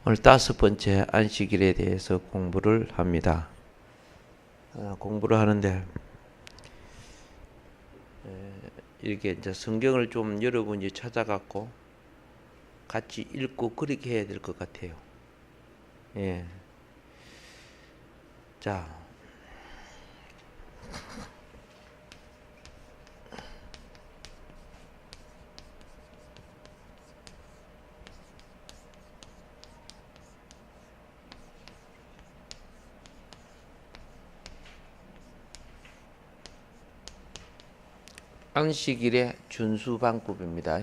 오늘 5번째 안식일에 대해서 공부를 합니다. 공부를 하는데 이렇게 이제 성경을 좀 여러분이 찾아갖고 같이 읽고 그렇게 해야 될 것 같아요. 예. 자, 안식일의 준수방법입니다.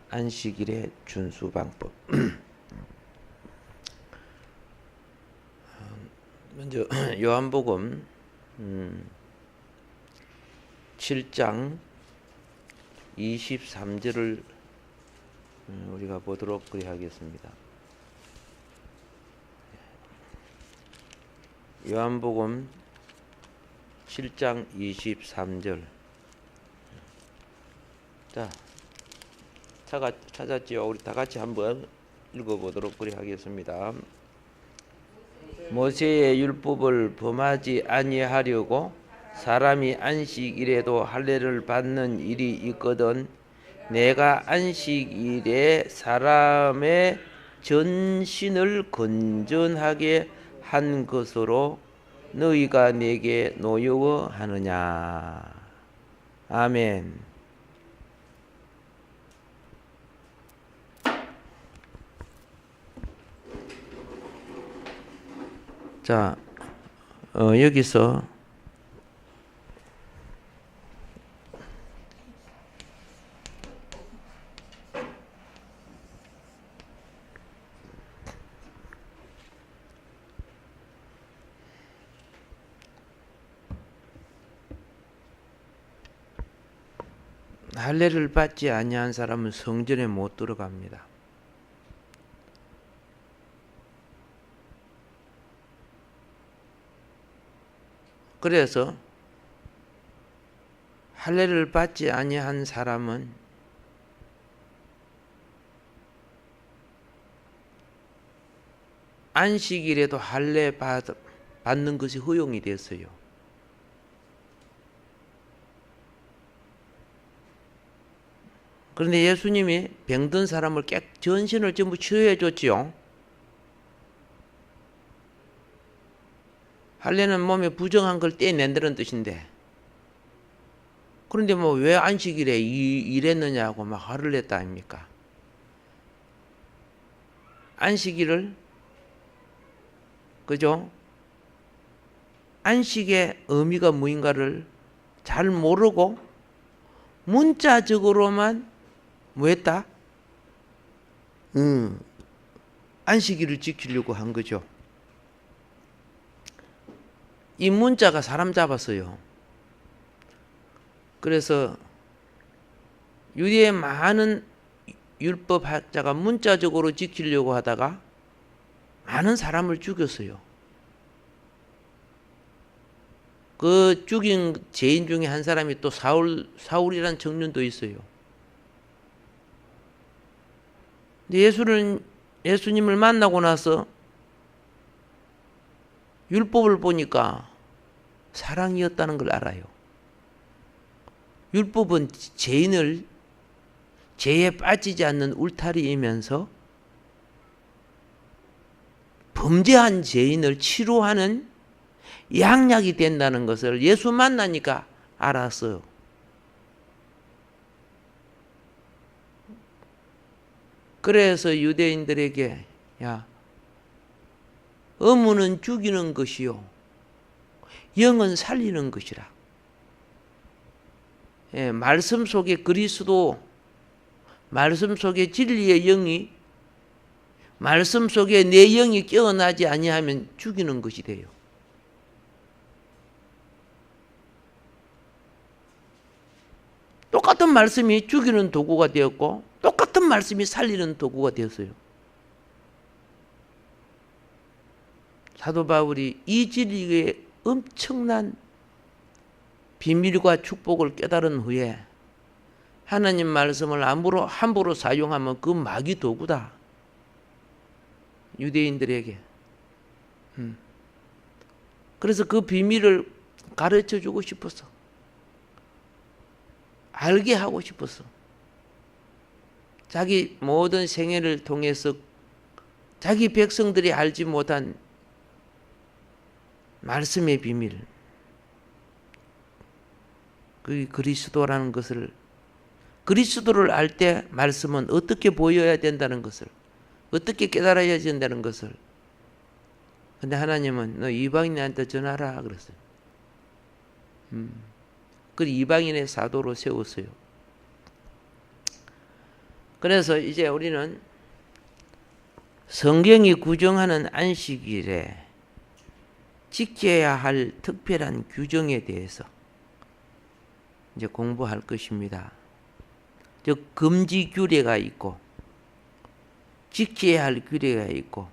안식일의 준수방법. 먼저 요한복음 7장 23절을 우리가 보도록 하겠습니다. 요한복음 7장 23절. 자, 찾았지요? 우리 다 같이 한번 읽어보도록 하겠습니다. 모세의 율법을 범하지 아니하려고 사람이 안식일에도 할례를 받는 일이 있거든 내가 안식일에 사람의 전신을 건전하게 한 것으로 너희가 내게 노여워하느냐. 아멘. 자, 여기서 할례를 받지 아니한 사람은 성전에 못 들어갑니다. 그래서 할례를 받지 아니한 사람은 안식일에도 할례 받는 것이 허용이 됐어요. 그런데 예수님이 병든 사람을 전신을 전부 치유해 줬지요. 할례는 몸에 부정한 걸 떼낸다는 뜻인데, 그런데 뭐 왜 안식일에 이랬느냐고 막 화를 냈다 아닙니까? 안식일을, 그죠? 안식의 의미가 무인가를 잘 모르고 문자적으로만 뭐 했다? 안식일을 지키려고 한 거죠. 이 문자가 사람 잡았어요. 그래서 유대의 많은 율법학자가 문자적으로 지키려고 하다가 많은 사람을 죽였어요. 그 죽인 죄인 중에 한 사람이 또 사울이라는 청년도 있어요. 근데 예수님을 만나고 나서 율법을 보니까 사랑이었다는 걸 알아요. 율법은 죄인을 죄에 빠지지 않는 울타리이면서 범죄한 죄인을 치료하는 양약이 된다는 것을 예수 만나니까 알았어요. 그래서 유대인들에게 야, 의무는 죽이는 것이요 영은 살리는 것이라. 예, 말씀 속에 그리스도, 말씀 속에 진리의 영이, 말씀 속에 내 영이 깨어나지 아니하면 죽이는 것이 돼요. 똑같은 말씀이 죽이는 도구가 되었고 똑같은 말씀이 살리는 도구가 되었어요. 사도 바울이 이 진리의 엄청난 비밀과 축복을 깨달은 후에 하나님 말씀을 함부로 사용하면 그 마귀 도구다. 유대인들에게. 그래서 그 비밀을 가르쳐 주고 싶었어. 알게 하고 싶었어. 자기 모든 생애를 통해서 자기 백성들이 알지 못한 말씀의 비밀, 그 그리스도라는 것을, 그리스도를 알 때 말씀은 어떻게 보여야 된다는 것을, 어떻게 깨달아야 된다는 것을. 근데 하나님은 너 이방인한테 전하라 그랬어요. 그 이방인의 사도로 세웠어요. 그래서 이제 우리는 성경이 규정하는 안식일에 지켜야 할 특별한 규정에 대해서 이제 공부할 것입니다. 즉 금지 규례가 있고 지켜야 할 규례가 있고,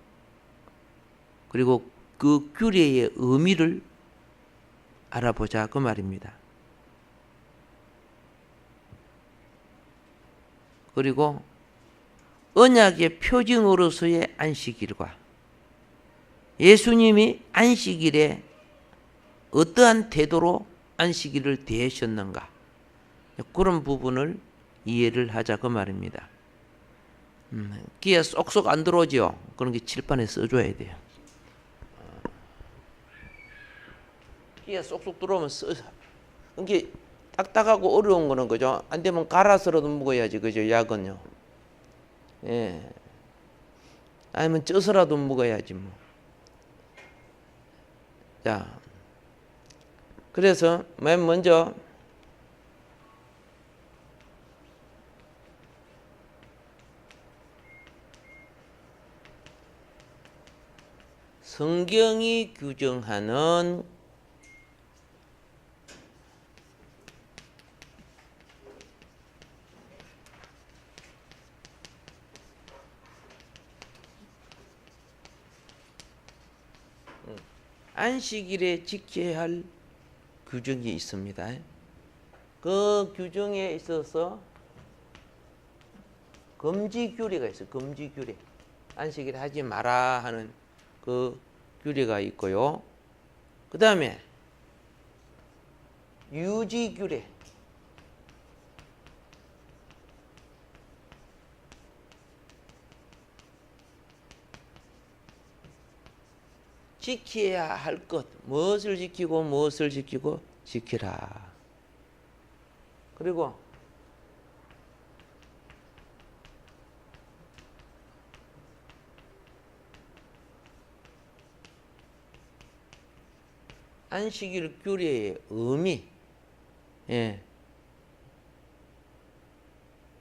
그리고 그 규례의 의미를 알아보자 그 말입니다. 그리고 언약의 표징으로서의 안식일과 예수님이 안식일에 어떠한 태도로 안식일을 대하셨는가, 그런 부분을 이해를 하자 그 말입니다. 귀에 쏙쏙 안 들어오죠? 그런 게 칠판에 써줘야 돼요. 귀에 쏙쏙 들어오면 이게 딱딱하고 어려운 거는 그죠? 안 되면 갈아서라도 먹어야지, 그죠? 약은요. 예. 아니면 쪄서라도 먹어야지 뭐. 자, 그래서 맨 먼저 성경이 규정하는 안식일에 지켜야 할 규정이 있습니다. 그 규정에 있어서 금지 규례가 있어요. 금지 규례. 안식일 하지 마라 하는 그 규례가 있고요. 그 다음에 유지 규례. 지켜야 할 것, 무엇을 지키고 무엇을 지키고 지키라. 그리고 안식일 규례의 의미. 예.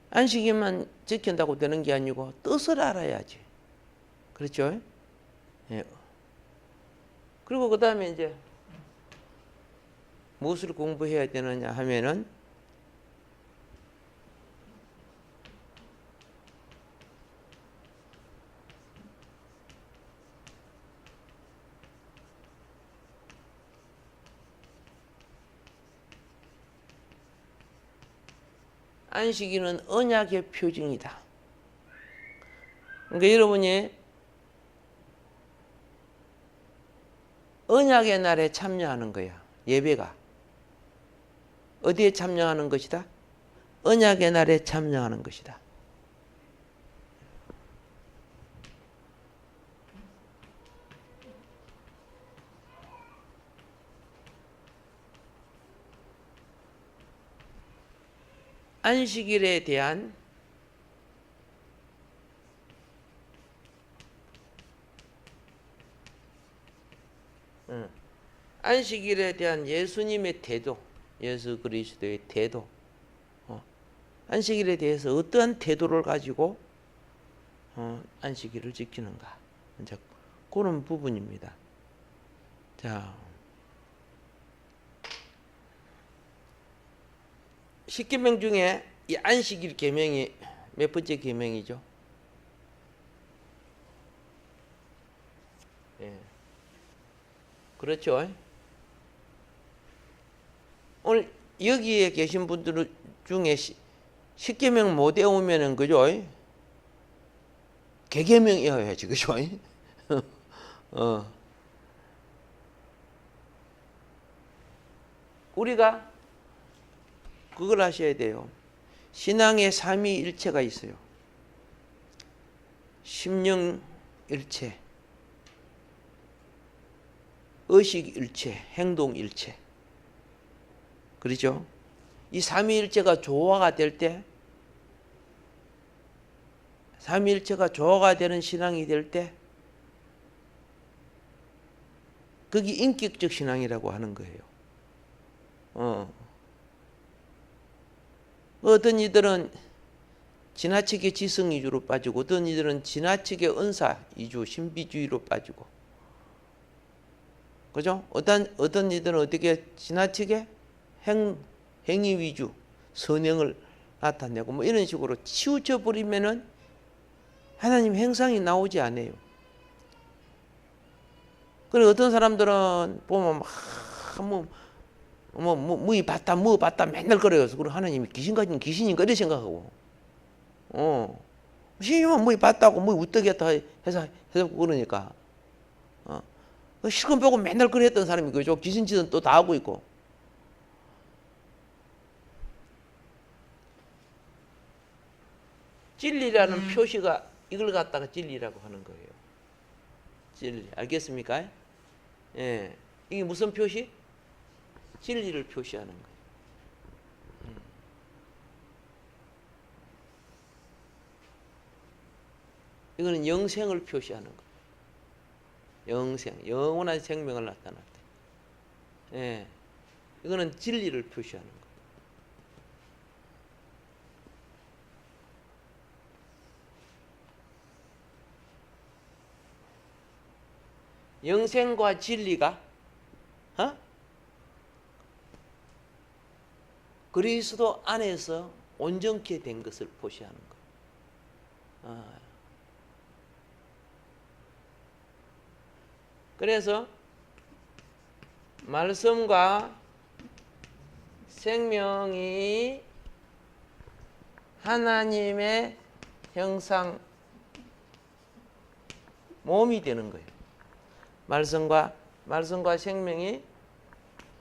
안식일만 지킨다고 되는 게 아니고 뜻을 알아야지. 그렇죠? 예. 그리고 그 다음에 이제 무엇을 공부해야 되느냐 하면은 안식일은 언약의 표징이다. 그러니까 여러분이 언약의 날에 참여하는 거야. 예배가 어디에 참여하는 것이다? 언약의 날에 참여하는 것이다. 안식일에 대한 안식일에 대한 예수님의 태도, 예수 그리스도의 태도, 안식일에 대해서 어떠한 태도를 가지고 안식일을 지키는가, 이제 그런 부분입니다. 자, 십계명 중에 이 안식일 계명이 몇 번째 계명이죠? 예. 그렇죠? 오늘 여기에 계신 분들 중에 십계명 못 외우면은 그죠? 개개명이어야지, 그죠? 우리가 그걸 하셔야 돼요. 신앙에 삼위일체가 있어요. 심령일체, 의식일체, 행동일체. 그렇죠? 이 삼위일체가 조화가 될 때, 삼위일체가 조화가 되는 신앙이 될 때, 그게 인격적 신앙이라고 하는 거예요. 어떤 이들은 지나치게 지성 위주로 빠지고, 어떤 이들은 지나치게 은사 위주, 신비주의로 빠지고, 그죠? 어떤 이들은 어떻게 지나치게 행위 위주, 선행을 나타내고, 뭐 이런 식으로 치우쳐 버리면은 하나님 행상이 나오지 않아요. 그리고 어떤 사람들은 보면 뭐 봤다 맨날 그래요. 그리고 하나님이 귀신 가진 귀신인가 이렇게 생각하고, 신이면 뭐 봤다고 뭐 우떡이었다 해서 그러니까, 실컷 보고 맨날 그래 했던 사람이 그죠? 귀신 짓은 또 다 하고 있고. 진리라는 표시가 이걸 갖다가 진리라고 하는 거예요. 진리. 알겠습니까? 예. 이게 무슨 표시? 진리를 표시하는 거예요. 이거는 영생을 표시하는 거예요. 영생, 영원한 생명을 나타났다. 예. 이거는 진리를 표시하는 거예요. 영생과 진리가 그리스도 안에서 온전케 된 것을 표시하는 거예요. 그래서 말씀과 생명이 하나님의 형상 몸이 되는 거예요. 말씀과 생명이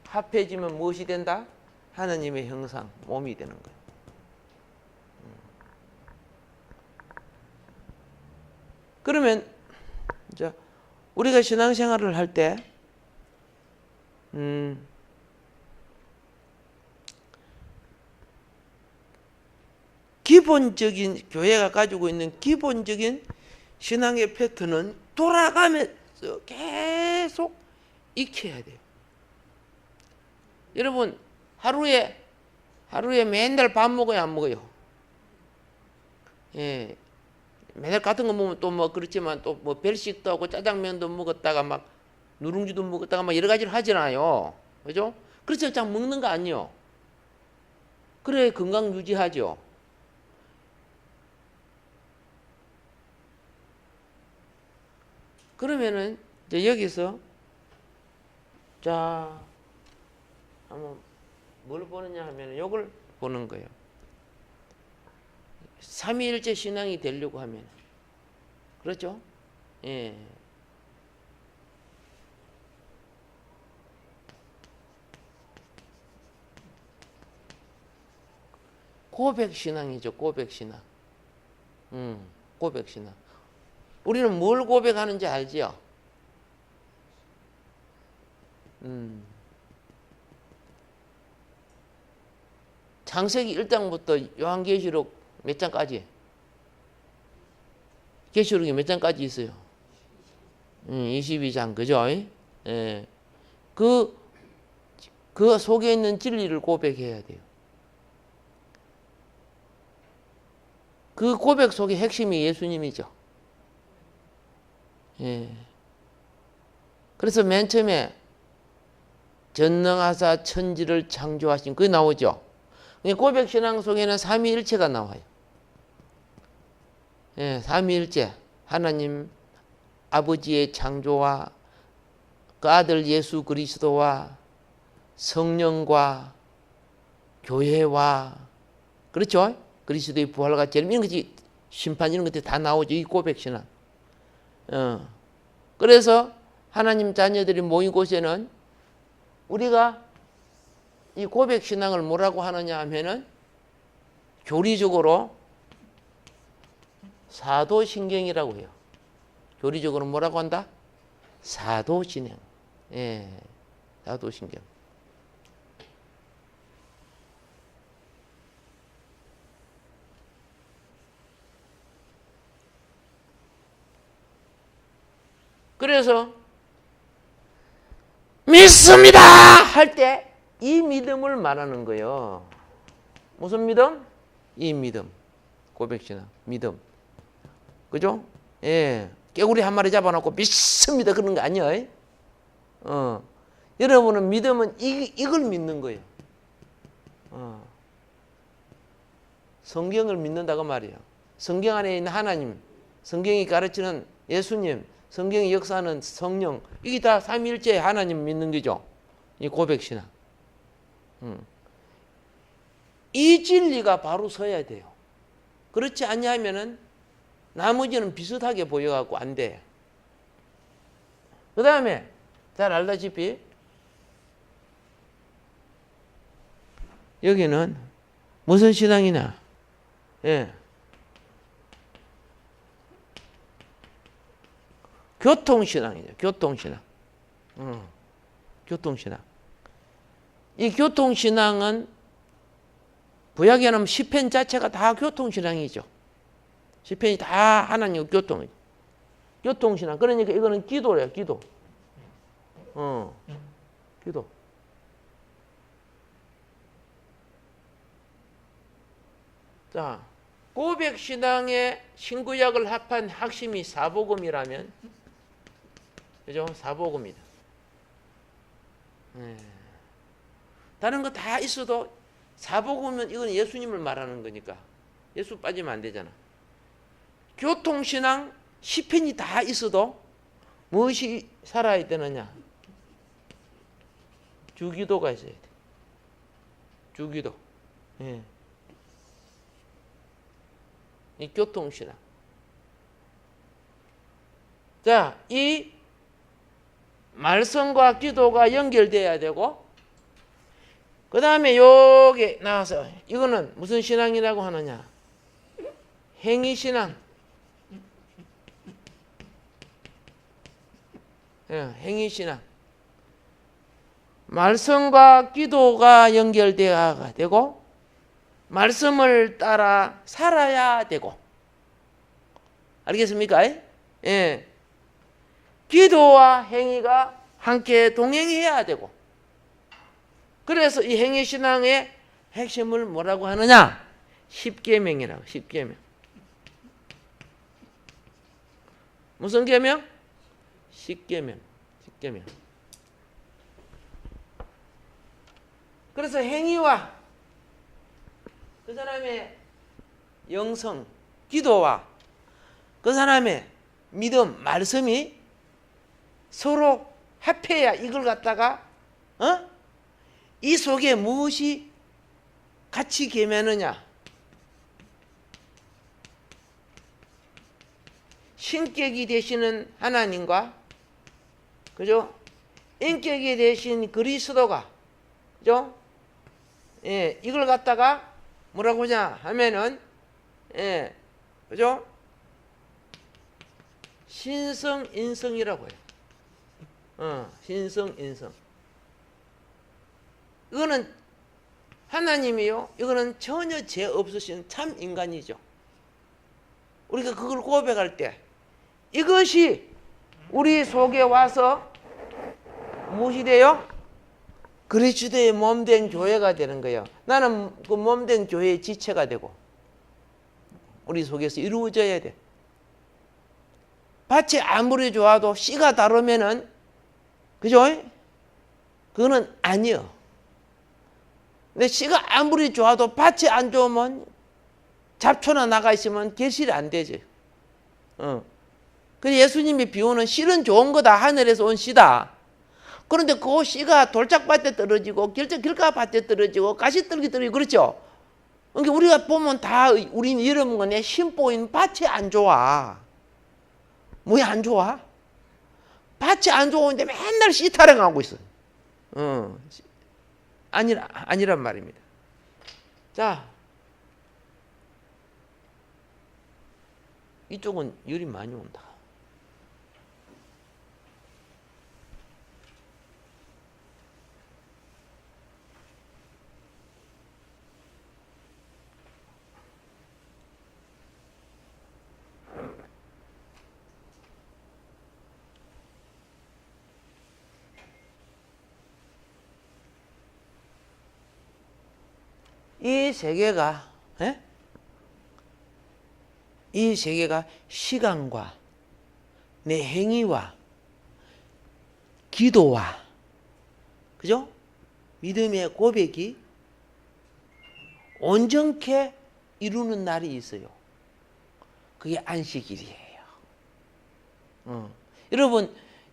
합해지면 무엇이 된다? 하나님의 형상 몸이 되는 거예요. 그러면 이제 우리가 신앙생활을 할 때 기본적인 교회가 가지고 있는 기본적인 신앙의 패턴은 돌아가면서 계속 익혀야 돼요. 여러분 하루에 맨날 밥 먹어요, 안 먹어요? 예. 맨날 같은 거 먹으면 또 뭐 그렇지만 또 뭐 별식도 하고 짜장면도 먹었다가 막 누룽지도 먹었다가 막 여러 가지를 하잖아요. 그죠? 그렇죠. 잘 먹는 거 아니요. 그래 건강 유지하죠. 그러면은 이제 여기서 자 한번 뭘 보느냐 하면 요걸 보는 거예요. 삼위일체 신앙이 되려고 하면 그렇죠? 예. 고백신앙이죠. 고백신앙. 고백신앙. 우리는 뭘 고백하는지 알지요? 창세기 1장부터 요한계시록 몇 장까지? 계시록이 몇 장까지 있어요? 22장, 그죠? 예. 그 속에 있는 진리를 고백해야 돼요. 그 고백 속의 핵심이 예수님이죠. 예. 그래서 맨 처음에 전능하사 천지를 창조하신 그게 나오죠. 고백신앙 속에는 삼위일체가 나와요. 예, 삼위일체. 하나님 아버지의 창조와 그 아들 예수 그리스도와 성령과 교회와 그렇죠? 그리스도의 부활과 재림 이런 것이 심판 이런 것들이 다 나오죠. 이 고백신앙. 그래서 하나님 자녀들이 모인 곳에는 우리가 이 고백신앙을 뭐라고 하느냐 하면은 교리적으로 사도신경이라고 해요. 교리적으로 뭐라고 한다? 사도신경. 예, 사도신경. 그래서 믿습니다 할 때 이 믿음을 말하는 거예요. 무슨 믿음? 이 믿음. 고백신앙, 믿음. 그죠? 예. 깨구리 한 마리 잡아놓고 믿습니다 그런 거 아니에요. 여러분은 믿음은 이걸 믿는 거예요. 성경을 믿는다고 말이에요. 성경 안에 있는 하나님, 성경이 가르치는 예수님, 성경이 역사하는 성령, 이게 다 삼위일체 하나님 믿는 거죠. 이 고백신앙. 이 진리가 바로 서야 돼요. 그렇지 않냐면은 나머지는 비슷하게 보여갖고 안 돼. 그 다음에 잘 알다시피 여기는 무슨 신앙이냐? 예. 교통신앙이죠. 교통신앙. 교통신앙. 이 교통신앙은 구약에 하면 시편 자체가 다 교통신앙이죠. 시편이 다 하나님 교통이죠. 교통신앙. 그러니까 이거는 기도래요. 기도. 기도. 자, 고백신앙의 신구약을 합한 핵심이 사복음이라면, 그죠? 사복음이다. 다른 거 다 있어도 사복음은 이건 예수님을 말하는 거니까 예수 빠지면 안 되잖아. 교통신앙 시편이 다 있어도 무엇이 살아야 되느냐? 주기도가 있어야 돼. 주기도. 예. 이 교통신앙. 자, 이 말씀과 기도가 연결돼야 되고, 그 다음에 여기 나와서 이거는 무슨 신앙이라고 하느냐? 행위신앙. 행위신앙. 말씀과 기도가 연결돼야 되고, 말씀을 따라 살아야 되고. 알겠습니까? 예. 기도와 행위가 함께 동행해야 되고. 그래서 이 행위신앙의 핵심을 뭐라고 하느냐? 십계명이라고. 십계명. 무슨 계명? 십계명. 십계명. 그래서 행위와 그 사람의 영성, 기도와 그 사람의 믿음, 말씀이 서로 합해야 이걸 갖다가 이 속에 무엇이 같이 계매느냐? 신격이 되시는 하나님과, 그죠? 인격이 되신 그리스도가, 그죠? 예, 이걸 갖다가 뭐라고 하냐 하면은, 예, 그죠? 신성인성이라고 해요. 신성인성. 이거는 하나님이요. 이거는 전혀 죄 없으신 참 인간이죠. 우리가 그걸 고백할 때 이것이 우리 속에 와서 무엇이 돼요? 그리스도의 몸된 교회가 되는 거예요. 나는 그 몸된 교회의 지체가 되고 우리 속에서 이루어져야 돼. 밭이 아무리 좋아도 씨가 다르면은, 그죠? 그거는 아니요. 근데 씨가 아무리 좋아도 밭이 안 좋으면 잡초나 나가 있으면 결실이 안 되지. 그래서 예수님이 비유는 씨는 좋은 거다. 하늘에서 온 씨다. 그런데 그 씨가 돌짝밭에 떨어지고 길가밭에 떨어지고 가시떨기 떨어지고 그렇죠. 그러니까 우리가 보면 다 우린 여러분과 내 심보인 밭이 안 좋아. 뭐야 안 좋아? 밭이 안 좋은데 맨날 씨타령하고 있어. 아니란 말입니다. 자, 이쪽은 열이 많이 온다. 이 세계가 이 세계가 시간과 내 행위와 기도와 그죠? 믿음의 고백이 온전케 이루는 날이 있어요. 그게 안식일이에요.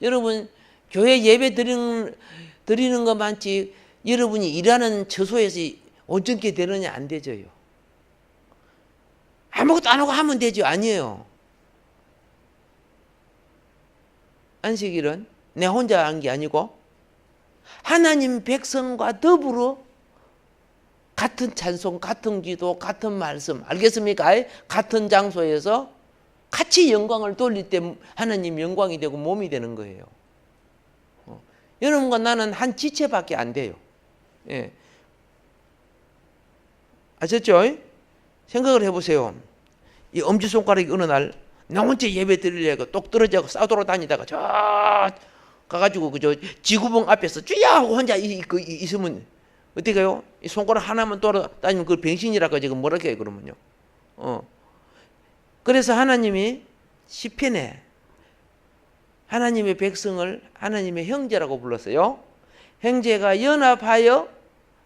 여러분 교회 예배 드리는 것 많지 여러분이 일하는 처소에서 온전케 되느냐 안 되죠요. 아무것도 안 하고 하면 되죠. 아니에요. 안식일은 내 혼자 한 게 아니고 하나님 백성과 더불어 같은 찬송, 같은 기도, 같은 말씀 알겠습니까? 같은 장소에서 같이 영광을 돌릴 때 하나님 영광이 되고 몸이 되는 거예요. 여러분과 나는 한 지체밖에 안 돼요. 예. 아셨죠? 생각을 해보세요. 이 엄지손가락이 어느 날 나 혼자 예배 드리려고 똑 떨어져서 싸돌아 다니다가 저 가가지고 그저 지구봉 앞에서 쭈야 하고 혼자 있으면 어떻게 해요? 이 손가락 하나만 돌아다니면 그걸 병신이라고 지금 뭐라 해요 그러면요. 그래서 하나님이 시편에 하나님의 백성을 하나님의 형제라고 불렀어요. 형제가 연합하여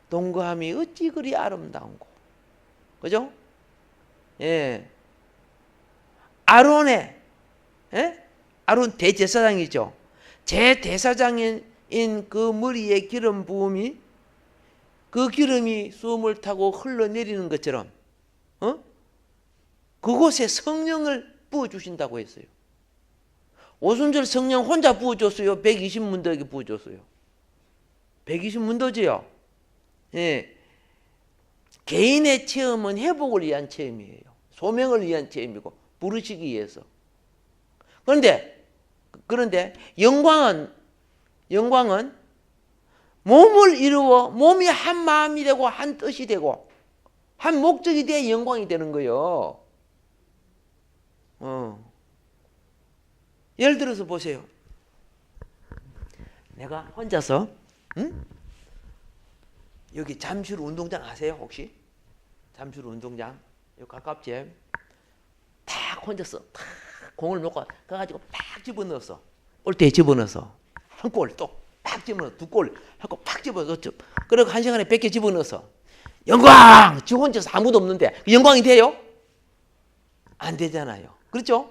동거함이 어찌 그리 아름다운고. 그죠? 예. 아론의, 아론 대제사장이죠. 제 대사장인 그 머리에 기름 부음이 그 기름이 숨을 타고 흘러내리는 것처럼, 그곳에 성령을 부어주신다고 했어요. 오순절 성령 혼자 부어줬어요. 120문도에게 부어줬어요. 120문도지요. 예. 개인의 체험은 회복을 위한 체험이에요. 소명을 위한 체험이고 부르시기 위해서. 그런데 영광은 몸을 이루어 몸이 한 마음이 되고 한 뜻이 되고 한 목적이 돼야 영광이 되는 거예요. 예를 들어서 보세요. 내가 혼자서 여기 잠실 운동장 아세요 혹시? 잠실 운동장 여기 가깝지? 딱 혼자서 딱 공을 놓고 가가지고 팍 집어넣었어. 올 때 집어넣어서 한 골 또 팍 집어넣어 두 골 하고 팍 집어넣었죠. 그리고 한 시간에 100개 집어넣어서 영광! 지 혼자서 아무도 없는데 영광이 돼요? 안 되잖아요. 그렇죠?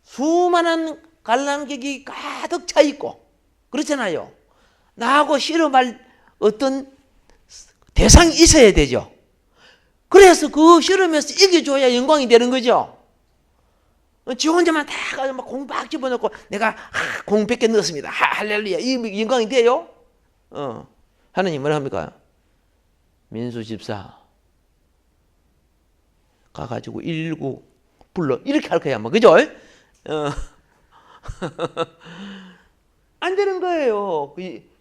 수많은 관람객이 가득 차 있고 그렇잖아요. 나하고 실험할 어떤 대상이 있어야 되죠. 그래서 그 실험에서 이겨줘야 영광이 되는 거죠. 지 혼자만 다 가지고 막 공 막 집어넣고 내가 공 100개 넣었습니다. 할렐루야. 이 영광이 돼요? 하나님 뭐라 합니까? 민수 집사 가가지고 119 불러 이렇게 할 거야. 뭐 그죠? 안 되는 거예요.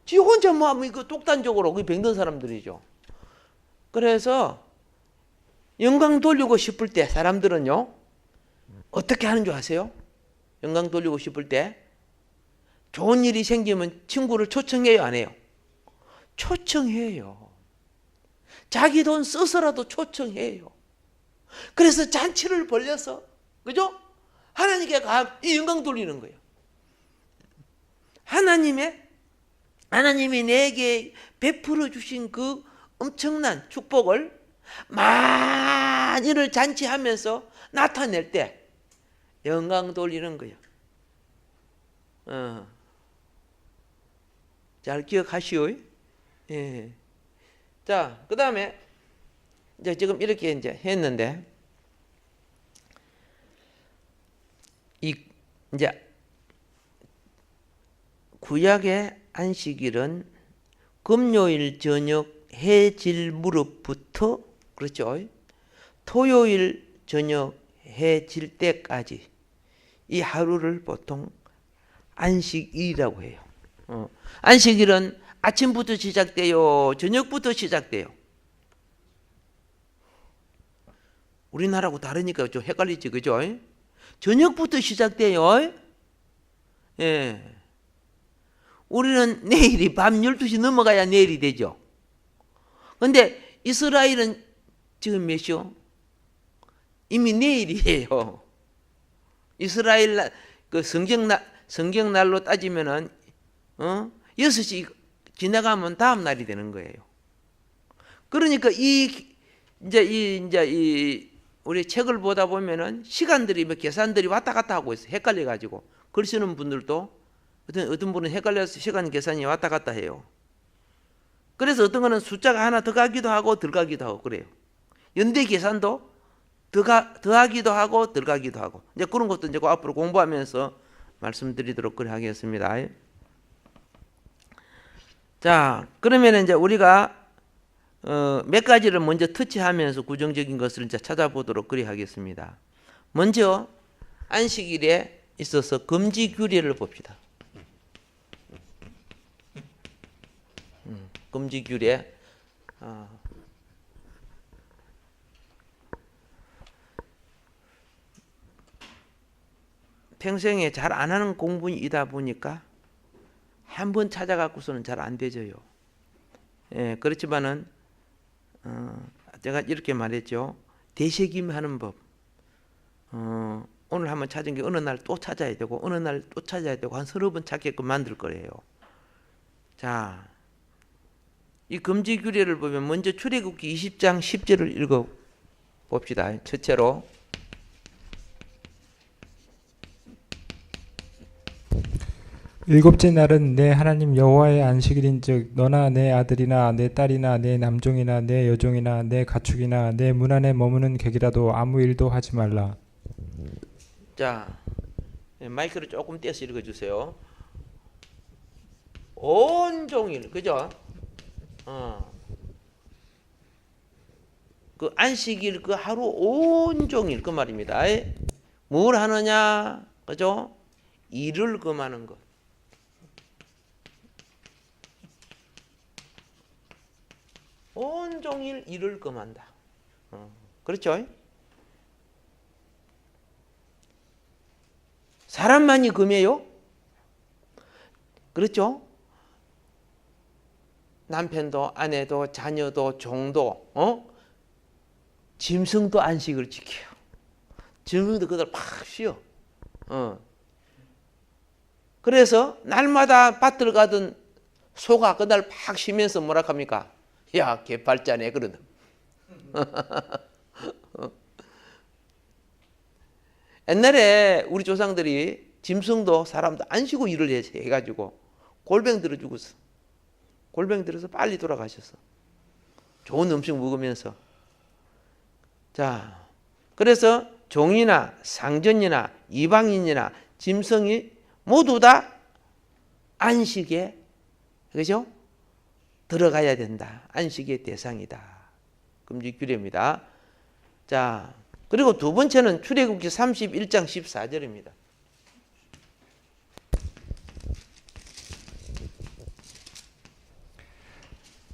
지 혼자 뭐 하면 이거 독단적으로 그 병든 사람들이죠. 그래서 영광 돌리고 싶을 때 사람들은요 어떻게 하는 줄 아세요? 영광 돌리고 싶을 때 좋은 일이 생기면 친구를 초청해요 안 해요? 초청해요. 자기 돈 써서라도 초청해요. 그래서 잔치를 벌려서 그죠? 하나님께 이 영광 돌리는 거예요. 하나님이 내게 베풀어 주신 그 엄청난 축복을 만일을 잔치하면서 나타낼 때 영광 돌리는 거예요. 잘 기억하시오. 예. 자, 그 다음에 이제 지금 이렇게 이제 했는데 이제 구약의 안식일은 금요일 저녁 해 질 무렵부터 그렇죠. 토요일 저녁 해 질 때까지 이 하루를 보통 안식일이라고 해요. 안식일은 아침부터 시작돼요? 저녁부터 시작돼요? 우리나라하고 다르니까 좀 헷갈리지, 그죠? 저녁부터 시작돼요. 예. 우리는 내일이 밤 12시 넘어가야 내일이 되죠. 근데 이스라엘은 지금 몇 시요? 이미 내일이에요. 이스라엘 그 성경날로 따지면은 6시 지나가면 다음 날이 되는 거예요. 그러니까 이제 우리 책을 보다 보면은 시간들이 계산들이 왔다 갔다 하고 있어요. 헷갈려 가지고 글 쓰는 분들도 어떤 분은 헷갈려서 시간 계산이 왔다 갔다 해요. 그래서 어떤 거는 숫자가 하나 더 가기도 하고 덜 가기도 하고 그래요. 연대 계산도 더하기도 하고 덜 가기도 하고 이제 그런 것도 이제 앞으로 공부하면서 말씀드리도록 그래 하겠습니다. 자, 그러면 이제 우리가 몇 가지를 먼저 터치하면서 구정적인 것을 이제 찾아보도록 그래 하겠습니다. 먼저 안식일에 있어서 금지 규례를 봅시다. 금지 규례. 평생에 잘 안 하는 공부이다 보니까 한 번 찾아갖고서는 잘 안 되져요. 예, 그렇지만은 제가 이렇게 말했죠. 되새김하는 법. 오늘 한번 찾은 게 어느 날 또 찾아야 되고 어느 날 또 찾아야 되고 한 서너 번 찾게끔 만들 거예요. 자, 이 금지 규례를 보면 먼저 출애굽기 20장 10절을 읽어 봅시다. 첫째로 일곱째 날은 내 하나님 여호와의 안식일인즉 너나 내 아들이나 내 딸이나 내 남종이나 내 여종이나 내 가축이나 내 문 안에 머무는 객이라도 아무 일도 하지 말라. 자, 마이크를 조금 떼서 읽어주세요. 온종일, 그죠? 그 안식일 그 하루 온종일 그 말입니다. 뭘 하느냐, 그죠? 일을 금하는 것. 온종일 일을 금한다. 그렇죠? 사람만이 금해요? 그렇죠? 남편도 아내도 자녀도 종도 짐승도 안식을 지켜요. 짐승도 그들 팍 쉬어. 그래서 날마다 밭을 가던 소가 그날 팍 쉬면서 뭐라 합니까? 야, 개팔자네 그러든. 옛날에 우리 조상들이 짐승도 사람도 안 쉬고 일을 해가지고 골병 들어 죽었어. 골병 들어서 빨리 돌아가셨어. 좋은 음식 먹으면서. 자, 그래서 종이나 상전이나 이방인이나 짐승이 모두 다 안식에, 그죠? 들어가야 된다. 안식의 대상이다. 금지 규례입니다. 자, 그리고 두 번째는 출애굽기 31장 14절입니다.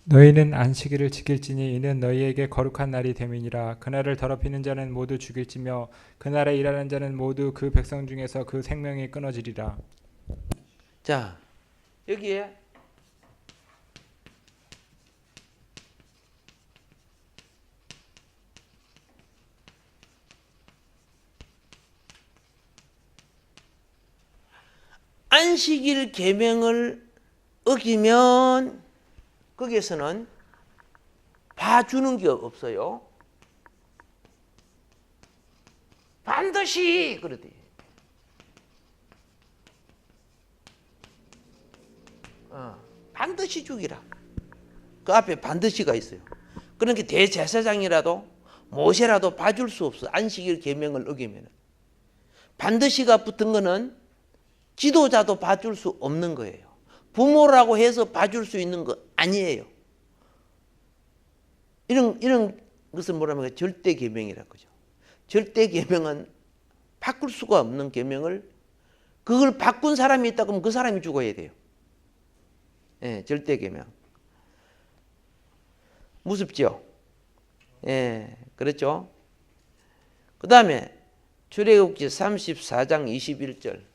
너희는 안식일을 지킬지니 이는 너희에게 거룩한 날이 됨이니라. 그날을 더럽히는 자는 모두 죽일지며 그날에 일하는 자는 모두 그 백성 중에서 그 생명이 끊어지리라. 자, 여기에 안식일 계명을 어기면 거기에서는 봐주는 게 없어요. 반드시 그러대. 반드시 죽이라. 그 앞에 반드시가 있어요. 그러니까 대제사장이라도 모세라도 봐줄 수 없어. 안식일 계명을 어기면 반드시가 붙은 거는 지도자도 봐줄 수 없는 거예요. 부모라고 해서 봐줄 수 있는 거 아니에요. 이런 것을 뭐라면 절대 계명이라고 하죠. 절대 계명은 바꿀 수가 없는 계명을, 그걸 바꾼 사람이 있다 그러면 그 사람이 죽어야 돼요. 예, 절대 계명. 무섭죠? 예, 그렇죠? 그 다음에 출애굽기 34장 21절.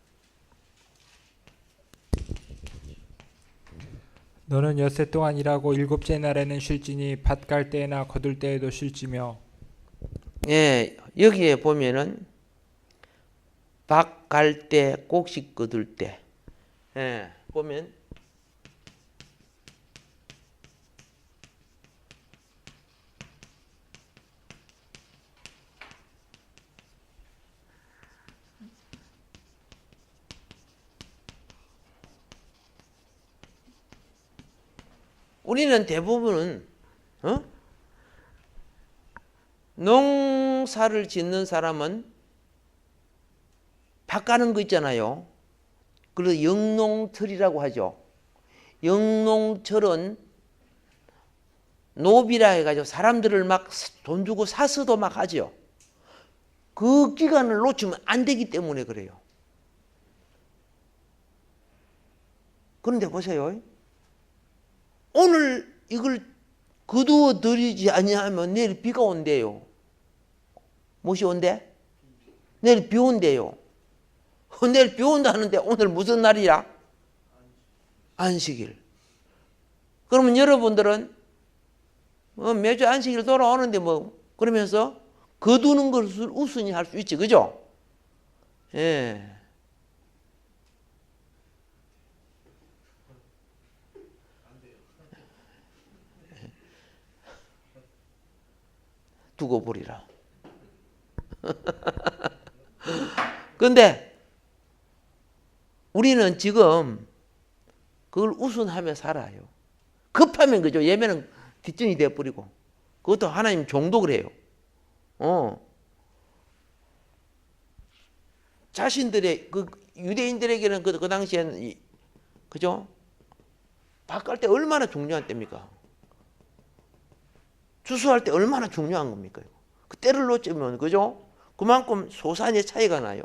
너는 엿새 동안 일하고 일곱째 날에는 쉴지니 밭 갈 때나 거둘 때에도 쉴지며. 예, 여기에 보면은 밭 갈 때, 곡식 거둘 때, 예, 보면 우리는 대부분은 농사를 짓는 사람은 밭 가는 거 있잖아요. 그래서 영농철이라고 하죠. 영농철은 노비라 해가지고 사람들을 막 돈 주고 사서도 막 하죠. 그 기간을 놓치면 안 되기 때문에 그래요. 그런데 보세요. 오늘 이걸 거두어 들이지 아니하면 내일 비가 온대요. 무엇이 온대? 내일 비 온대요. 내일 비 온다는데 오늘 무슨 날이야? 안식일. 그러면 여러분들은 매주 안식일 돌아오는데 뭐 그러면서 거두는 것을 우선히 할 수 있지, 그죠? 예. 두고 보리라. 그런데 우리는 지금 그걸 우선하며 살아요. 급하면 그죠? 예매는 뒷전이 되어버리고. 그것도 하나님 종도 그래요. 자신들의 그 유대인들에게는 그 당시에는 그죠? 밭갈 때 얼마나 중요한 때입니까? 추수할 때 얼마나 중요한 겁니까? 그 때를 놓치면 그죠? 그만큼 소산의 차이가 나요.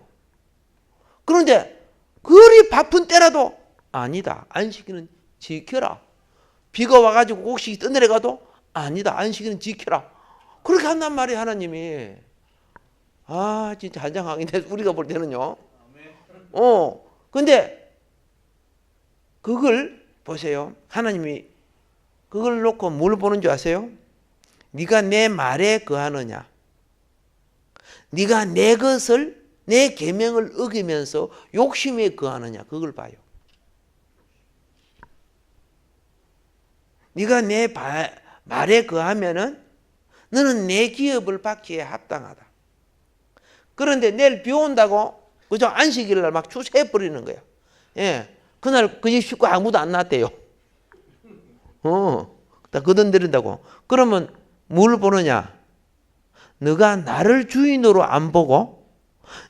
그런데 그리 바쁜 때라도 아니다. 안식일은 지켜라. 비가 와가지고 곡식이 떠내려가도 아니다. 안식일은 지켜라. 그렇게 한단 말이에요, 하나님이. 아, 진짜 한장항인데 우리가 볼 때는요. 근데 그걸 보세요. 하나님이 그걸 놓고 뭘 보는 줄 아세요? 네가 내 말에 거하느냐? 네가 내 것을, 내 계명을 어기면서 욕심에 거하느냐? 그걸 봐요. 네가 내 말에 거하면은 너는 내 기업을 받기에 합당하다. 그런데 내일 비 온다고 그저 안식일 날 막 추수해 버리는 거야. 예, 그날 그 집 식구 아무도 안 났대요. 다 거둔들인다고. 그러면 뭘 보느냐? 너가 나를 주인으로 안 보고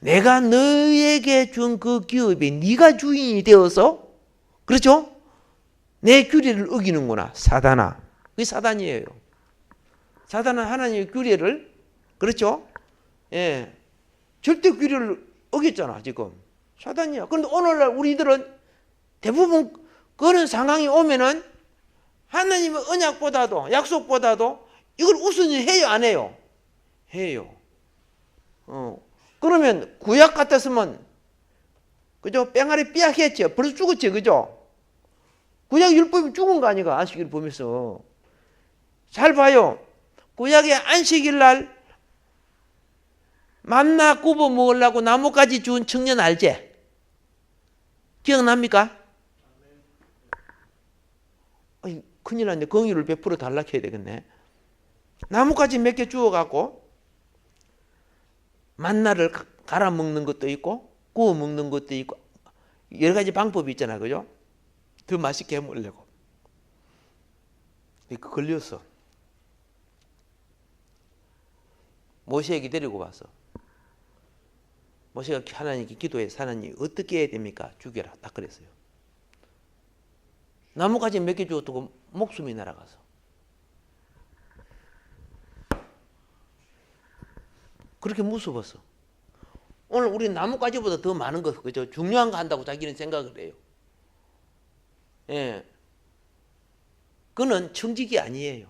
내가 너에게 준 그 기업에 네가 주인이 되어서, 그렇죠? 내 규례를 어기는구나. 사단아. 그게 사단이에요. 사단은 하나님의 규례를, 그렇죠? 예, 절대 규례를 어겼잖아 지금. 사단이야. 그런데 오늘날 우리들은 대부분 그런 상황이 오면은 하나님의 언약보다도, 약속보다도 이걸 우선히 해요, 안 해요? 해요. 그러면 구약 같았으면 그죠? 뺑아리 삐약했죠. 벌써 죽었죠, 그죠? 구약 율법이 죽은 거 아니가? 안식일 보면서. 잘 봐요. 구약의 안식일 날 만나 굽어 먹으려고 나뭇가지 준 청년 알지? 기억납니까? 아이, 큰일 났네. 공의를 베풀어 달라 해야 되겠네. 나뭇가지 몇 개 주워갖고 만나를 갈아 먹는 것도 있고 구워 먹는 것도 있고 여러 가지 방법이 있잖아, 그죠? 더 맛있게 해 먹으려고. 걸렸어. 모세에게 데리고 와서 모세가 하나님께 기도해서 하나님 어떻게 해야 됩니까? 죽여라. 딱 그랬어요. 나뭇가지 몇 개 주었다고 목숨이 날아가서. 그렇게 무서웠어. 오늘 우리 나뭇가지보다 더 많은 거, 그죠? 중요한 거 한다고 자기는 생각을 해요. 예. 그는 청직이 아니에요.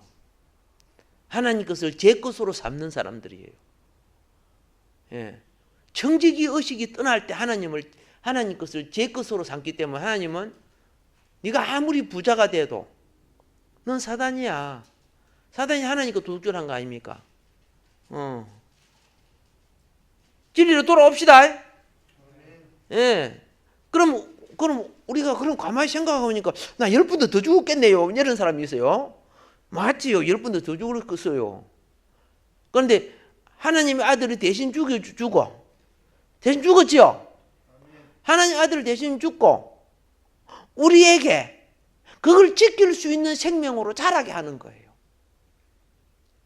하나님 것을 제 것으로 삼는 사람들이에요. 예. 청직이 의식이 떠날 때 하나님 것을 제 것으로 삼기 때문에 하나님은 네가 아무리 부자가 돼도 넌 사단이야. 사단이 하나님 거 도둑질한 거 아닙니까? 진리로 돌아옵시다. 예. 그럼 우리가 그럼 가만히 생각해보니까 나 10분도 더 죽었겠네요. 이런 사람이 있어요. 맞지요. 10분도 더 죽었어요. 그런데 하나님의 아들이 대신 죽어. 대신 죽었지요. 하나님 아들 대신 죽고 우리에게 그걸 지킬 수 있는 생명으로 자라게 하는 거예요.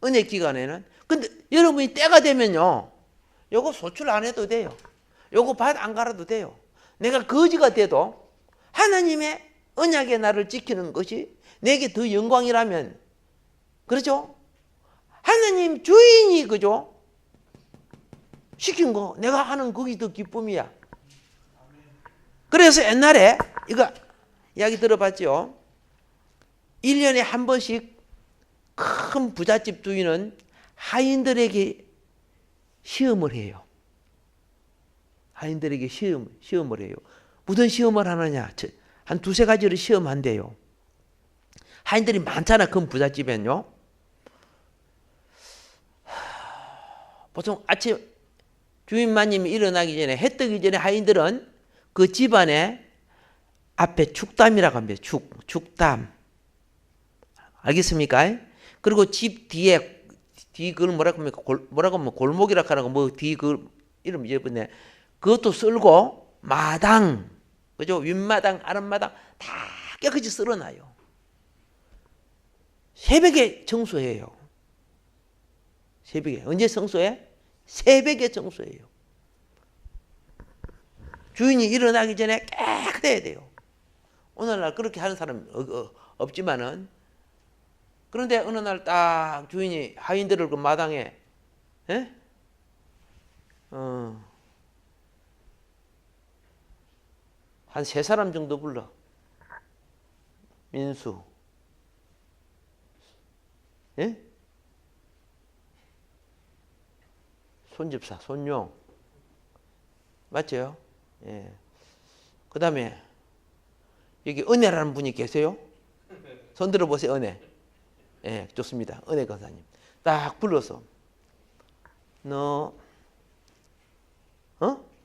은혜 기간에는. 근데 여러분이 때가 되면요. 요거 소출 안 해도 돼요. 요거 밭 안 갈아도 돼요. 내가 거지가 돼도 하나님의 언약의 나를 지키는 것이 내게 더 영광이라면, 그렇죠? 하나님 주인이, 그죠? 시킨 거 내가 하는 그게 더 기쁨이야. 그래서 옛날에 이거 이야기 들어봤죠? 1년에 한 번씩 큰 부잣집 주인은 하인들에게 시험을 해요. 하인들에게 시험을 해요. 무슨 시험을 하느냐? 한 두세 가지를 시험한대요. 하인들이 많잖아. 큰 부잣집엔요. 보통 아침 주인 마님이 일어나기 전에, 해 뜨기 전에 하인들은 그 집안에 앞에 축담이라고 합니다. 축담. 알겠습니까? 그리고 집 뒤에, 그걸 뭐라고 합니까? 뭐라고 하면 골목이라고 하는 거, 뭐, 그 이름 잊어버렸네. 그것도 쓸고, 마당, 그죠? 윗마당, 아랫마당 다 깨끗이 쓸어놔요. 새벽에 청소해요. 새벽에. 언제 청소해? 새벽에 청소해요. 주인이 일어나기 전에 깨끗해야 돼요. 오늘날 그렇게 하는 사람 없지만은, 그런데 어느 날 딱 주인이 하인들을 그 마당에, 한 3사람 정도 불러. 민수, 손집사, 손용, 맞죠? 예. 그 다음에 여기 은혜라는 분이 계세요? 손 들어보세요. 은혜. 예, 좋습니다. 은혜 권사님. 딱 불러서 너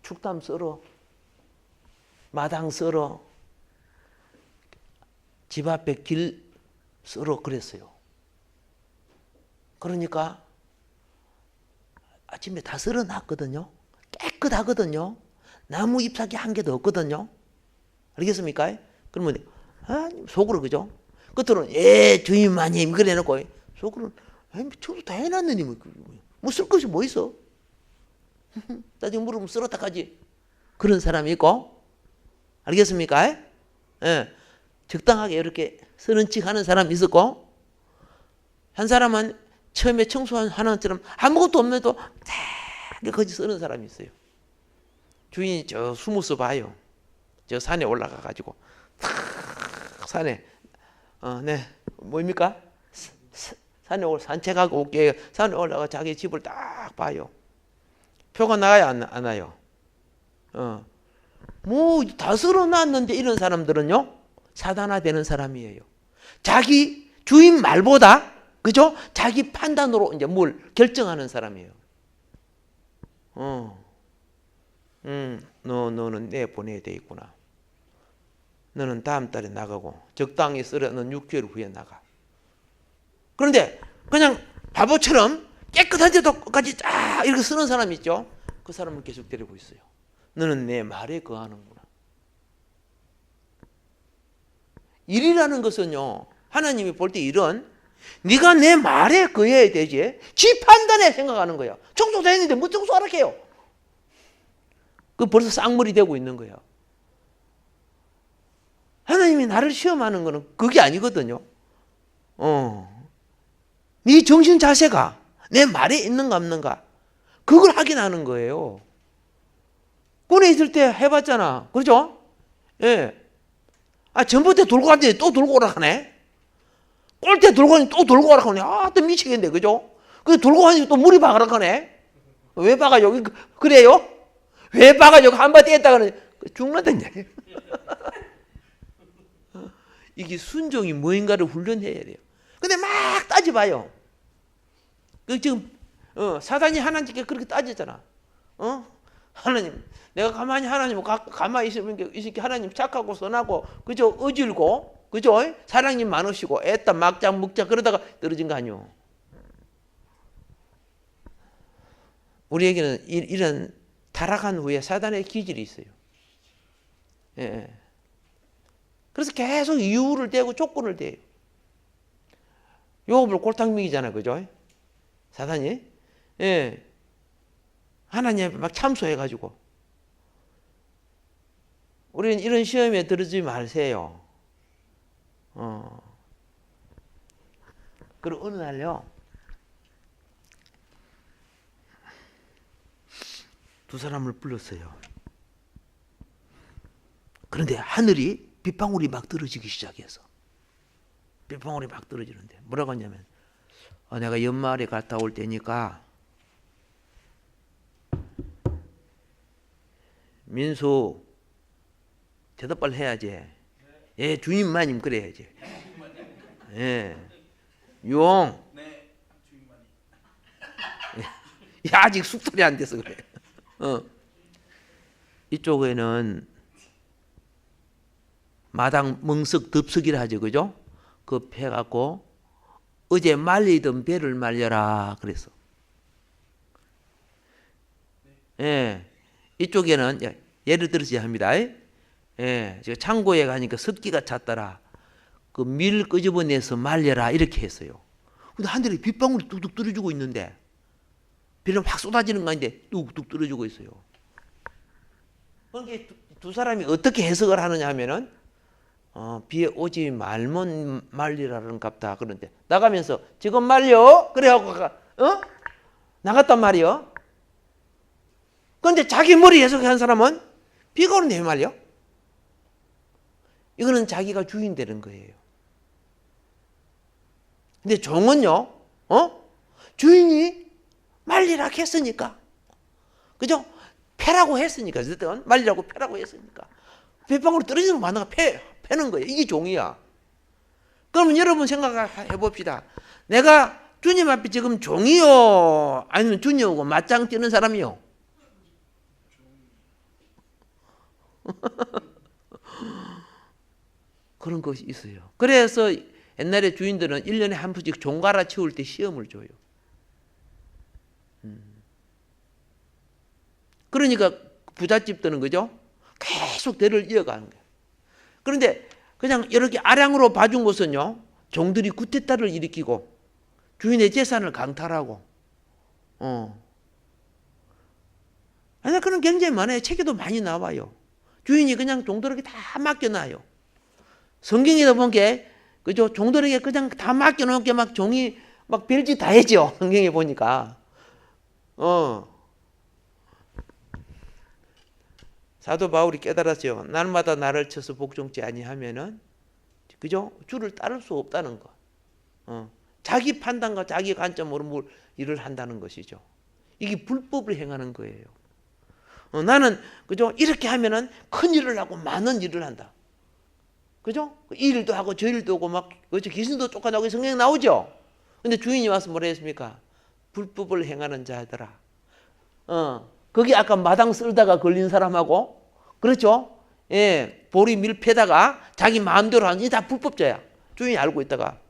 축담 썰어, 마당 썰어, 집 앞에 길 썰어, 그랬어요. 그러니까 아침에 다 썰어놨거든요. 깨끗하거든요. 나무 잎사귀 한 개도 없거든요. 알겠습니까? 그러면 속으로, 그죠? 겉으로는 주인 마님 그래 놓고 속으로는 저도 다 해놨느니 뭐 쓸 것이 뭐 있어? 나중에 물으면 썰었다 가지. 그런 사람이 있고, 알겠습니까? 예. 적당하게 이렇게 쓰는 척 하는 사람이 있었고, 한 사람은 처음에 청소하는 것처럼 아무것도 없는데도 다 거기 쓰는 사람이 있어요. 주인이 저 숨어서 봐요. 저 산에 올라가 가지고 탁 산에 뭡니까? 산에 산책하고 올게요. 산에 올라가 자기 집을 딱 봐요. 표가 나가요, 안 나요? 뭐 다 쓸어놨는데 이런 사람들은요, 사단화되는 사람이에요. 자기 주인 말보다, 그죠? 자기 판단으로 이제 뭘 결정하는 사람이에요. 너는 내 보내야 돼 있구나. 너는 다음 달에 나가고, 적당히 쓰려 넌 6개월 후에 나가. 그런데 그냥 바보처럼 깨끗한 데도까지 쫙 이렇게 쓰는 사람이 있죠. 그 사람은 계속 데리고 있어요. 너는 내 말에 거하는구나. 일이라는 것은요, 하나님이 볼 때 일은 네가 내 말에 거해야 되지. 지 판단에 생각하는 거야. 청소 다 했는데 뭐 청소하라 해요. 그 벌써 쌍물이 되고 있는 거예요. 하나님이 나를 시험하는 거는 그게 아니거든요. 네 정신 자세가 내 말에 있는가 없는가 그걸 확인하는 거예요. 군에 있을 때 해봤잖아. 그렇죠? 예. 전봇대 돌고 갔더니 또 돌고 오라 하네. 꼴대 돌고 가니 또 돌고 오라 하네. 또 미치겠네. 그죠? 그 돌고 가니 또 물이 박으라 하네. 왜 박아 여기 그래요? 왜 박아 여기 한 번 떼었다 그러니 죽는다냐. 이게 순종이 뭐인가를 훈련해야 돼요. 근데 막 따져봐요. 그 지금 사단이 하나님께 그렇게 따지잖아. 하나님, 내가 가만히 하나님 가만히 있으면 이렇게 하나님 착하고 선하고 그죠? 어질고 그죠? 사랑이 많으시고 애따 막자 묵자 그러다가 떨어진 거 아니요. 우리에게는 이런 타락한 후에 사단의 기질이 있어요. 예. 그래서 계속 이유를 대고 조건을 대요. 요업을 골탕 먹이잖아요. 그죠? 사단이. 예. 하나님 앞에 막 참소해가지고. 우리는 이런 시험에 들어지 마세요. 그리고 어느 날요. 두 사람을 불렀어요. 그런데 하늘이 빗방울이 막 떨어지기 시작해서. 빗방울이 막 떨어지는데 뭐라고 하냐면 내가 연말에 갔다 올 때니까 민수 대답 빨리 해야지. 예, 주님 마님 그래야지. 예, 용. 네, 주님 마님. 야, 아직 숙달이 안 돼서 그래. 이쪽에는 마당 멍석 덥석이라 하죠, 그죠? 그 해갖고 어제 말리던 배를 말려라 그랬어. 예, 이쪽에는 예를 들어서 합니다. 예, 제가 창고에 가니까 습기가 찼더라. 그 밀 끄집어내서 말려라 이렇게 했어요. 근데 하늘에 빗방울이 뚝뚝 떨어지고 있는데 비는 확 쏟아지는 거 아닌데 뚝뚝 떨어지고 있어요. 그러니까 두 사람이 어떻게 해석을 하느냐 하면은 비에 오지 말면 말리라는 갑다. 그런데 나가면서 지금 말려 그래갖고 나갔단 말이요. 그런데 자기 머리 해석한 사람은 비가 오는데 왜 말려? 이거는 자기가 주인 되는 거예요. 근데 종은요, 주인이 말리라 했으니까, 그죠? 패라고 했으니까, 어쨌든 말리라고 패라고 했으니까, 빗방울이 떨어지는 거 맞는 거 패는 거예요. 이게 종이야. 그러면 여러분 생각해 봅시다. 내가 주님 앞에 지금 종이요, 아니면 주님하고 맞짱 뜨는 사람이요? 그런 것이 있어요. 그래서 옛날에 주인들은 1년에 한 번씩 종 갈아치울 때 시험을 줘요. 그러니까 부잣집들은 그죠? 계속 대를 이어가는 거예요. 그런데 그냥 이렇게 아량으로 봐준 것은요, 종들이 구태타를 일으키고 주인의 재산을 강탈하고, 아니 그런 굉장히 많아요. 책에도 많이 나와요. 주인이 그냥 종들에게 다 맡겨놔요. 성경에도 보니까 그죠? 종들에게 그냥 다 맡겨놓게 막 종이 막 별짓 다 해죠. 성경에 보니까. 사도 바울이 깨달았죠. 날마다 나를 쳐서 복종치 아니하면은 그죠? 주를 따를 수 없다는 거. 자기 판단과 자기 관점으로 일을 한다는 것이죠. 이게 불법을 행하는 거예요. 나는 그죠? 이렇게 하면은 큰 일을 하고 많은 일을 한다. 그죠? 이 일도 하고 저 일도 하고 막 그렇죠? 귀신도 쫓아나오고 성경에 나오죠. 근데 주인이 와서 뭐라 했습니까? 불법을 행하는 자들아. 거기 아까 마당 쓸다가 걸린 사람하고 그렇죠? 예, 보리 밀 패다가 자기 마음대로 하는 게 다 불법자야. 주인이 알고 있다가.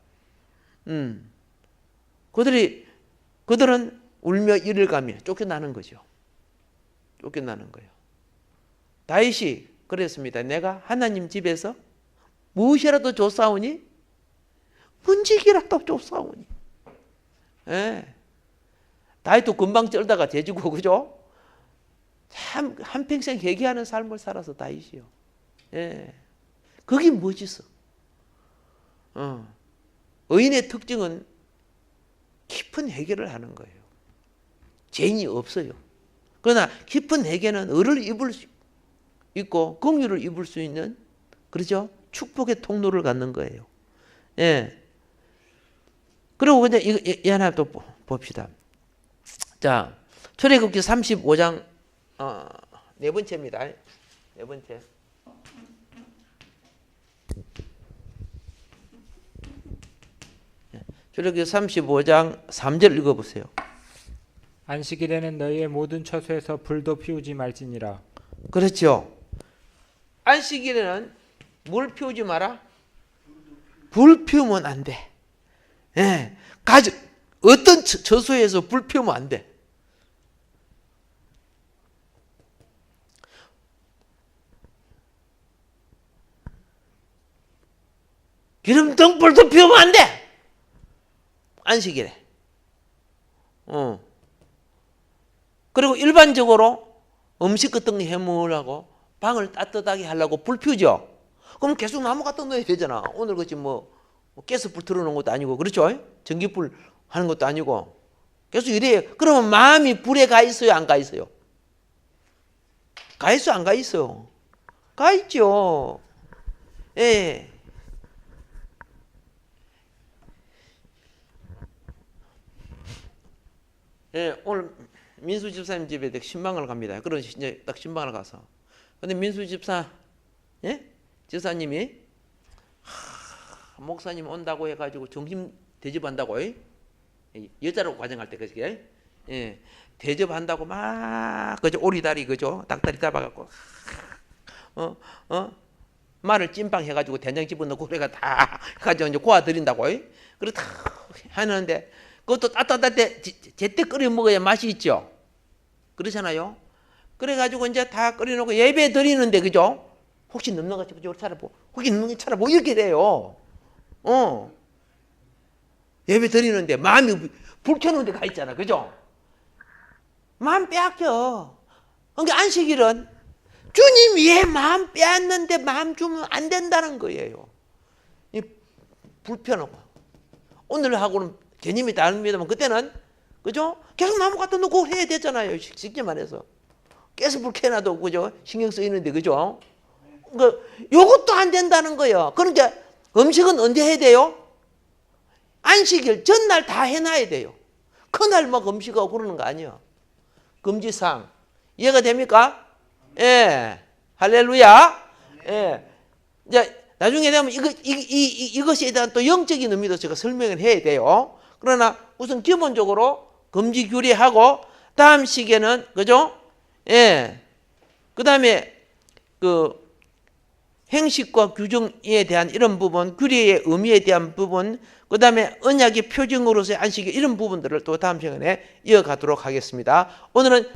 그들은 울며 이를 가며 쫓겨나는 거죠. 쫓겨나는 거예요. 다윗이 그랬습니다. 내가 하나님 집에서 무엇이라도 줬사오니 문지기라도 쫓아오니. 예. 다이도 금방 쩔다가 돼지고, 그죠? 참 한평생 회개하는 삶을 살아서 다윗이요. 예. 그게 뭐지서? 의인의 특징은 깊은 회개를 하는 거예요. 죄인이 없어요. 그러나 깊은 회개는 의를 입을 수 있고 긍휼을 입을 수 있는, 그렇죠? 축복의 통로를 갖는 거예요. 예. 그리고 이제 이 하나 또 봅시다. 자, 출애굽기 35장 네 번째입니다. 네 번째. 출애굽기 35장 3절 읽어보세요. 안식일에는 너희의 모든 처소에서 불도 피우지 말지니라. 그렇죠. 안식일에는 뭘 피우지 마라? 불 피우면 안 돼. 예. 어떤 처소에서 불 피우면 안 돼. 기름 등불도 피우면 안 돼. 안식일에. 그리고 일반적으로 음식 같은 거 해먹으려고 방을 따뜻하게 하려고 불 피우죠. 그럼 계속 나무 갖다 넣어야 되잖아. 오늘 그치 뭐 가스불 틀어놓은 것도 아니고, 그렇죠? 전기불 하는 것도 아니고 계속 이래요. 그러면 마음이 불에 가 있어요, 안 가 있어요? 가 있어, 안 가 있어요? 가 있죠. 예. 예, 오늘 민수 집사님 집에 신방을 갑니다. 그런 이제 딱 신방을 가서, 근데 민수 집사, 예, 집사님이 목사님 온다고 해가지고 점심 대접한다고, 여자로 과정할 때 그게, 예, 대접한다고 막 그죠, 오리다리 그죠, 닭다리 잡아갖고 말을 찐빵 해가지고 된장 집어넣고 그래가 다 해가지고 이제 고아 드린다고, 그래 다 하는데. 그것도 따뜻할 때 제때 끓여 먹어야 맛이 있죠. 그렇잖아요. 그래가지고 이제 다 끓여놓고 예배 드리는데, 그죠? 혹시 넘는 거 찾아보고, 혹시 넘는 거 찾아보고 이렇게 돼요. 예배 드리는데 마음이 불 켜놓은 데 가 있잖아, 그죠? 마음 빼앗겨. 그러니까 안식일은 주님 위에 마음 빼앗는데 마음 주면 안 된다는 거예요. 불 펴놓고. 오늘하고는 개념이 다릅니다만 그때는, 그죠? 계속 나무 갖다 놓고 해야 되잖아요. 쉽게 말해서. 가스불 켜놔도, 그죠? 신경 쓰이는데, 그죠? 요것도 안 된다는 거예요. 그러니까 음식은 언제 해야 돼요? 안식일 전날 다 해놔야 돼요. 그날 막 음식하고 그러는 거 아니에요. 금지사항. 이해가 됩니까? 예. 할렐루야. 예. 이제 나중에 되면 이것에 대한 또 영적인 의미도 제가 설명을 해야 돼요. 그러나 우선 기본적으로 금지 규례하고, 다음 시기에는, 그죠? 예. 그 다음에 그 행식과 규정에 대한 이런 부분, 규례의 의미에 대한 부분, 그 다음에 언약의 표징으로서의 안식일, 이런 부분들을 또 다음 시간에 이어가도록 하겠습니다. 오늘은